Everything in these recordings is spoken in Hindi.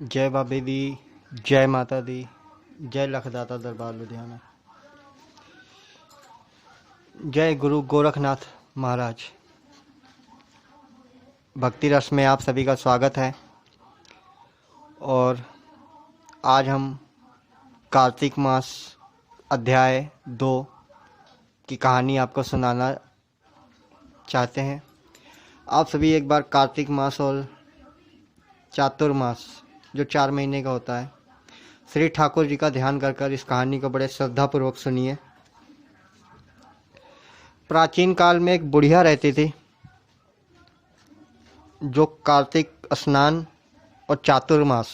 जय बाबे दी, जय माता दी, जय लखदाता दरबार लुधियाना। जय गुरु गोरखनाथ महाराज। भक्ति रस में आप सभी का स्वागत है। और आज हम कार्तिक मास अध्याय 2 की कहानी आपको सुनाना चाहते हैं। आप सभी एक बार कार्तिक मास और चातुर्मास जो 4 महीने का होता है, श्री ठाकुर जी का ध्यान कर इस कहानी को बड़े श्रद्धापूर्वक सुनिए। प्राचीन काल में एक बुढ़िया रहती थी जो कार्तिक स्नान और चातुर्मास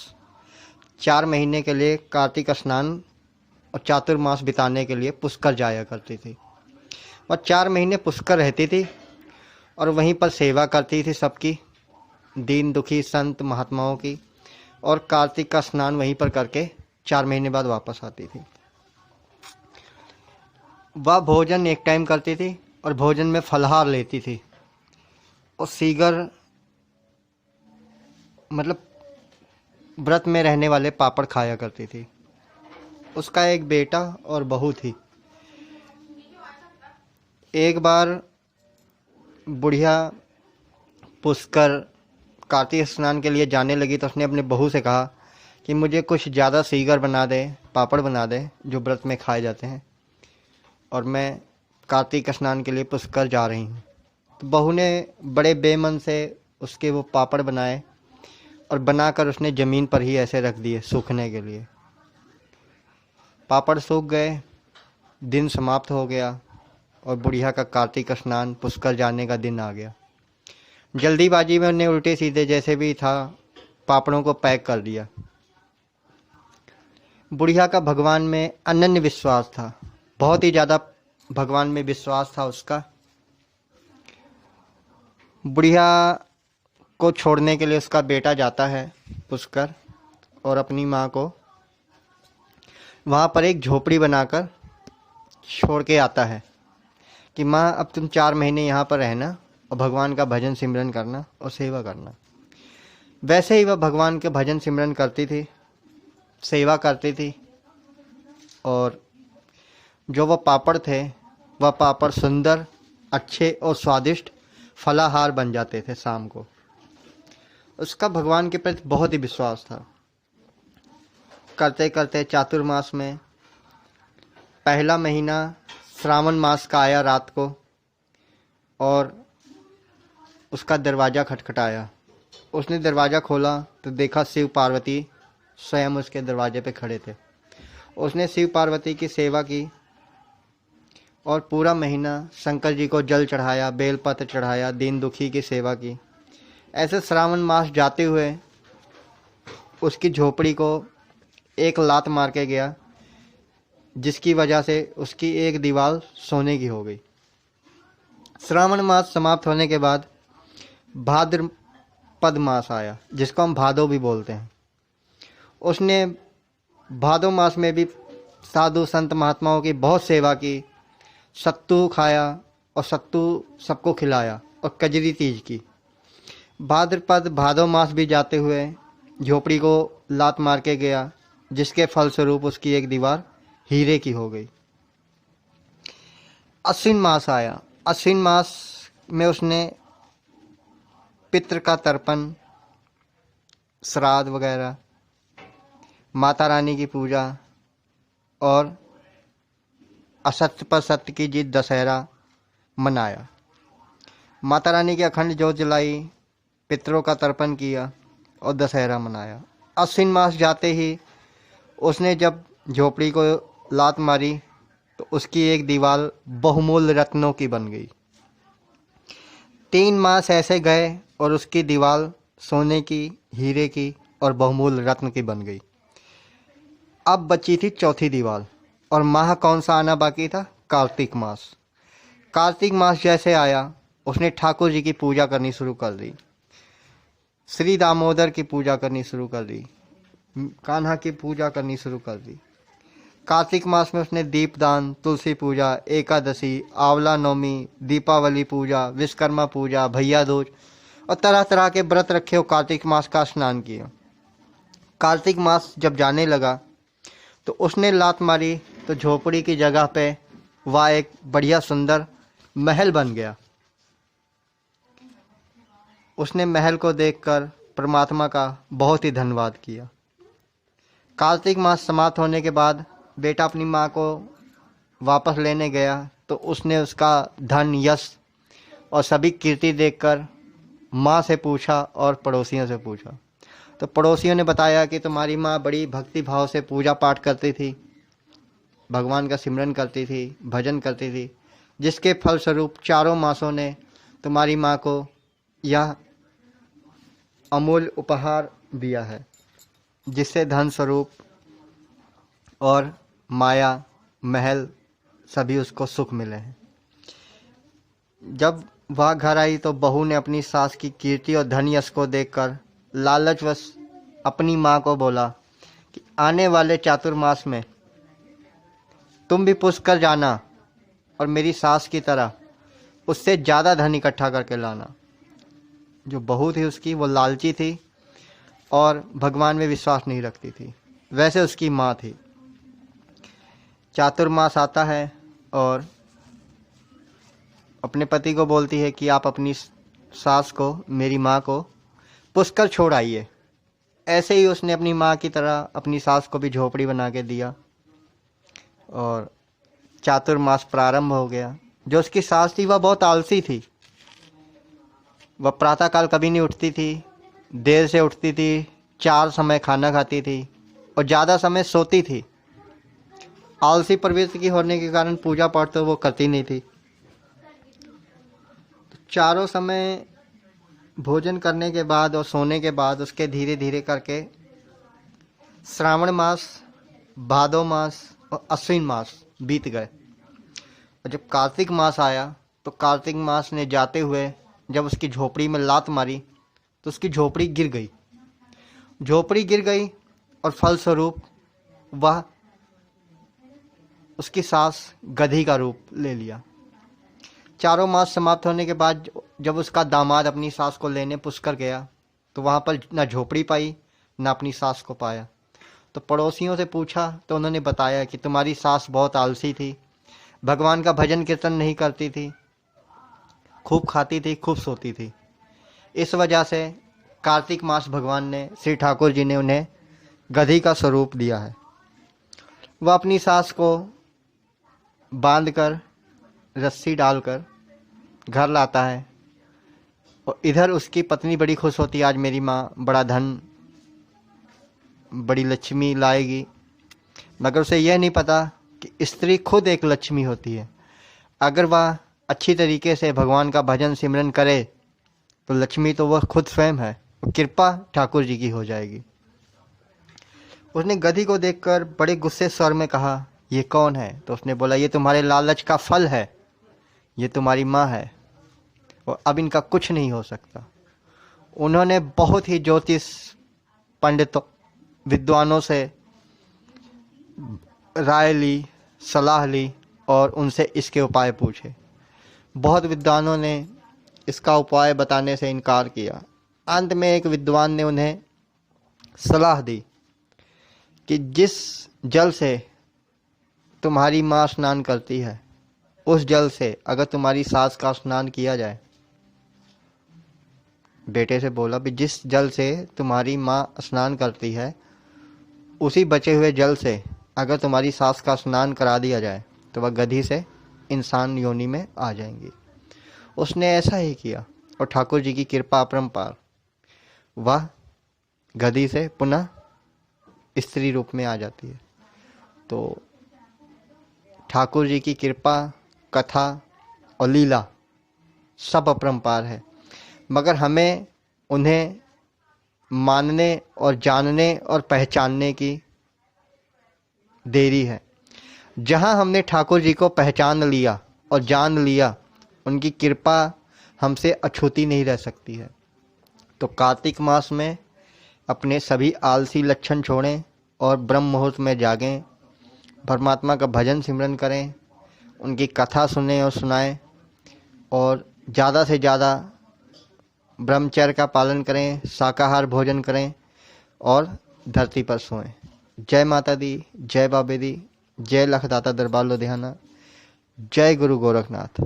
4 महीने के लिए कार्तिक स्नान और चातुर्मास बिताने के लिए पुष्कर जाया करती थी। वह 4 महीने पुष्कर रहती थी और वहीं पर सेवा करती थी सबकी, दीन दुखी संत महात्माओं की, और कार्तिक का स्नान वहीं पर करके 4 महीने बाद वापस आती थी। वह भोजन एक टाइम करती थी और भोजन में फलाहार लेती थी और सीगर मतलब व्रत में रहने वाले पापड़ खाया करती थी। उसका एक बेटा और बहू थी। एक बार बुढ़िया पुष्कर कार्तिक स्नान के लिए जाने लगी तो उसने अपने बहू से कहा कि मुझे कुछ ज़्यादा सीगर बना दे, पापड़ बना दे जो व्रत में खाए जाते हैं, और मैं कार्तिक स्नान के लिए पुष्कर जा रही हूँ। तो बहू ने बड़े बेमन से उसके वो पापड़ बनाए और बनाकर उसने ज़मीन पर ही ऐसे रख दिए सूखने के लिए। पापड़ सूख गए, दिन समाप्त हो गया और बुढ़िया का कार्तिक स्नान पुष्कर जाने का दिन आ गया। जल्दीबाजी में उन्हें उल्टे सीधे जैसे भी था पापड़ों को पैक कर दिया। बुढ़िया का भगवान में अनन्य विश्वास था, बहुत ही ज़्यादा भगवान में विश्वास था उसका। बुढ़िया को छोड़ने के लिए उसका बेटा जाता है पुष्कर और अपनी माँ को वहाँ पर एक झोपड़ी बनाकर छोड़ के आता है कि माँ अब तुम 4 महीने यहाँ पर रहना और भगवान का भजन सिमरन करना और सेवा करना। वैसे ही वह भगवान के भजन सिमरन करती थी, सेवा करती थी, और जो वह पापड़ थे वह पापड़ सुंदर, अच्छे और स्वादिष्ट फलाहार बन जाते थे शाम को। उसका भगवान के प्रति बहुत ही विश्वास था। करते करते चातुर्मास में पहला महीना श्रावण मास का आया रात को, और उसका दरवाज़ा खटखटाया। उसने दरवाज़ा खोला तो देखा शिव पार्वती स्वयं उसके दरवाजे पे खड़े थे। उसने शिव पार्वती की सेवा की और पूरा महीना शंकर जी को जल चढ़ाया, बेलपत्र चढ़ाया, दीन दुखी की सेवा की। ऐसे श्रावण मास जाते हुए उसकी झोपड़ी को एक लात मार के गया, जिसकी वजह से उसकी एक दीवार सोने की हो गई। श्रावण मास समाप्त होने के बाद भाद्रपद मास आया, जिसको हम भादो भी बोलते हैं। उसने भादो मास में भी साधु संत महात्माओं की बहुत सेवा की, सत्तू खाया और सत्तू सबको खिलाया और कजरी तीज की। भाद्रपद भादो मास भी जाते हुए झोपड़ी को लात मार के गया, जिसके फलस्वरूप उसकी एक दीवार हीरे की हो गई। अश्विन मास आया। अश्विन मास में उसने पितृ का तर्पण, श्राद्ध वगैरह, माता रानी की पूजा और असत्य पर सत्य की जीत दशहरा मनाया। माता रानी की अखंड ज्योत जलाई, पितरों का तर्पण किया और दशहरा मनाया। अश्विन मास जाते ही उसने जब झोपड़ी को लात मारी तो उसकी एक दीवार बहुमूल्य रत्नों की बन गई। 3 मास ऐसे गए और उसकी दीवार सोने की, हीरे की और बहुमूल्य रत्न की बन गई। अब बची थी चौथी दीवार, और माह कौन सा आना बाकी था? कार्तिक मास। कार्तिक मास जैसे आया उसने ठाकुर जी की पूजा करनी शुरू कर दी, श्री दामोदर की पूजा करनी शुरू कर दी, कान्हा की पूजा करनी शुरू कर दी। कार्तिक मास में उसने दीपदान, तुलसी पूजा, एकादशी, आंवला नवमी, दीपावली पूजा, विश्वकर्मा पूजा, भैया दूज और तरह तरह के व्रत रखे और कार्तिक मास का स्नान किया। कार्तिक मास जब जाने लगा तो उसने लात मारी तो झोपड़ी की जगह पे वह एक बढ़िया सुंदर महल बन गया। उसने महल को देखकर परमात्मा का बहुत ही धन्यवाद किया। कार्तिक मास समाप्त होने के बाद बेटा अपनी माँ को वापस लेने गया तो उसने उसका धन, यश और सभी कीर्ति देखकर माँ से पूछा और पड़ोसियों से पूछा। तो पड़ोसियों ने बताया कि तुम्हारी माँ बड़ी भक्ति भाव से पूजा पाठ करती थी, भगवान का सिमरन करती थी, भजन करती थी, जिसके फलस्वरूप चारों मासों ने तुम्हारी माँ को यह अमूल्य उपहार दिया है, जिससे धन स्वरूप और माया, महल सभी उसको सुख मिले हैं। जब वह घर आई तो बहू ने अपनी सास की कीर्ति और धन यश को देखकर लालचवश अपनी माँ को बोला कि आने वाले चातुर्मास में तुम भी पुष्कर जाना और मेरी सास की तरह उससे ज़्यादा धन इकट्ठा करके लाना। जो बहू थी उसकी वो लालची थी और भगवान में विश्वास नहीं रखती थी, वैसे उसकी माँ थी। चातुर्मास आता है और अपने पति को बोलती है कि आप अपनी सास को, मेरी माँ को पुष्कर छोड़ आइए। ऐसे ही उसने अपनी माँ की तरह अपनी सास को भी झोपड़ी बना के दिया और चातुर्मास प्रारंभ हो गया। जो उसकी सास थी वह बहुत आलसी थी। वह प्रातःकाल कभी नहीं उठती थी, देर से उठती थी, 4 समय खाना खाती थी और ज़्यादा समय सोती थी। आलसी प्रवृत्ति की होने के कारण पूजा पाठ तो वो करती नहीं थी। तो चारों समय भोजन करने के बाद और सोने के बाद उसके धीरे धीरे करके श्रावण मास, भादो मास और अश्विन मास बीत गए। और जब कार्तिक मास आया तो कार्तिक मास ने जाते हुए जब उसकी झोपड़ी में लात मारी तो उसकी झोपड़ी गिर गई। झोपड़ी गिर गई और फलस्वरूप वह, उसकी सास गधी का रूप ले लिया। चारों मास समाप्त होने के बाद जब उसका दामाद अपनी सास को लेने पुष्कर गया तो वहाँ पर न झोपड़ी पाई न अपनी सास को पाया। तो पड़ोसियों से पूछा तो उन्होंने बताया कि तुम्हारी सास बहुत आलसी थी, भगवान का भजन कीर्तन नहीं करती थी, खूब खाती थी, खूब सोती थी। इस वजह से कार्तिक मास भगवान ने, श्री ठाकुर जी ने उन्हें गधी का स्वरूप दिया है। वह अपनी सास को बांधकर रस्सी डालकर घर लाता है और इधर उसकी पत्नी बड़ी खुश होती है, आज मेरी माँ बड़ा धन, बड़ी लक्ष्मी लाएगी। मगर उसे यह नहीं पता कि स्त्री खुद एक लक्ष्मी होती है। अगर वह अच्छी तरीके से भगवान का भजन सिमरन करे तो लक्ष्मी तो वह खुद स्वयं है, कृपा ठाकुर जी की हो जाएगी। उसने गधी को देखकर बड़े गुस्से स्वर में कहा, ये कौन है? तो उसने बोला, ये तुम्हारे लालच का फल है, ये तुम्हारी माँ है और अब इनका कुछ नहीं हो सकता। उन्होंने बहुत ही ज्योतिष पंडितों, विद्वानों से राय ली, सलाह ली और उनसे इसके उपाय पूछे। बहुत विद्वानों ने इसका उपाय बताने से इनकार किया। अंत में एक विद्वान ने उन्हें सलाह दी कि जिस जल से तुम्हारी माँ स्नान करती है उस जल से अगर तुम्हारी सास का स्नान किया जाए, बेटे से बोला भी जिस जल से तुम्हारी माँ स्नान करती है उसी बचे हुए जल से अगर तुम्हारी सास का स्नान करा दिया जाए तो वह गधी से इंसान योनि में आ जाएंगी। उसने ऐसा ही किया और ठाकुर जी की कृपा अपरंपार, वह गधी से पुनः स्त्री रूप में आ जाती है। तो ठाकुर जी की कृपा, कथा और लीला सब अपरंपार है, मगर हमें उन्हें मानने और जानने और पहचानने की देरी है। जहाँ हमने ठाकुर जी को पहचान लिया और जान लिया, उनकी कृपा हमसे अछूती नहीं रह सकती है। तो कार्तिक मास में अपने सभी आलसी लक्षण छोड़ें और ब्रह्म मुहूर्त में जागें, परमात्मा का भजन सिमरन करें, उनकी कथा सुनें और सुनाएं और ज़्यादा से ज़्यादा ब्रह्मचर्य का पालन करें, शाकाहार भोजन करें और धरती पर सोएं। जय माता दी, जय बाबे दी, जय लखदाता दरबार लुधियाना, जय गुरु गोरखनाथ।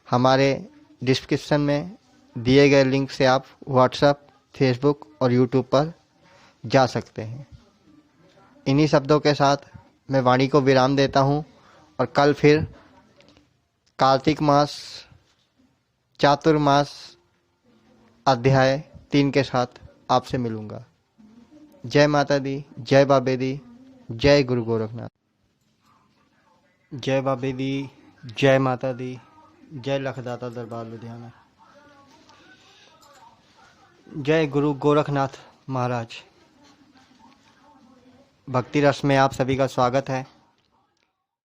हमारे डिस्क्रिप्शन में दिए गए लिंक से आप व्हाट्सएप, फेसबुक और यूट्यूब पर जा सकते हैं। इन्हीं शब्दों के साथ मैं वाणी को विराम देता हूँ और कल फिर कार्तिक मास चातुर्मास अध्याय 3 के साथ आपसे मिलूँगा। जय माता दी, जय बाबे दी, जय गुरु गोरखनाथ। जय बाबे दी, जय माता दी, जय लखदाता दरबार लुधियाना, जय गुरु गोरखनाथ महाराज। भक्ति रस में आप सभी का स्वागत है।